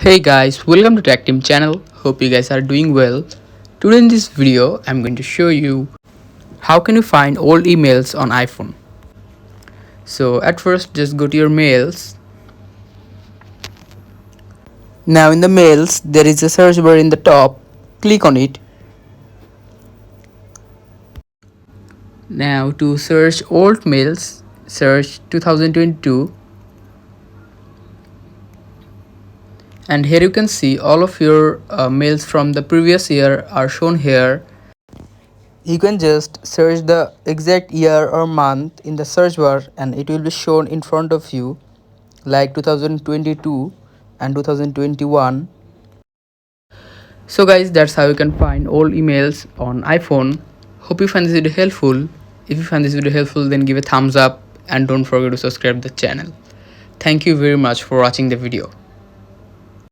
Hey guys, welcome to Tech Team channel. Hope you guys are doing well. Today in this video, I'm going to show you how can you find old emails on iPhone. So at first, just go to your mails. Now in the mails, there is a search bar in the top. Click on it. Now to search old mails, search 2022. And here you can see all of your mails from the previous year are shown here. You can just search the exact year or month in the search bar and it will be shown in front of you like 2022 and 2021. So guys, that's how you can find old emails on iPhone. Hope you find this video helpful. If you find this video helpful, then give a thumbs up and don't forget to subscribe the channel. Thank you very much for watching the video.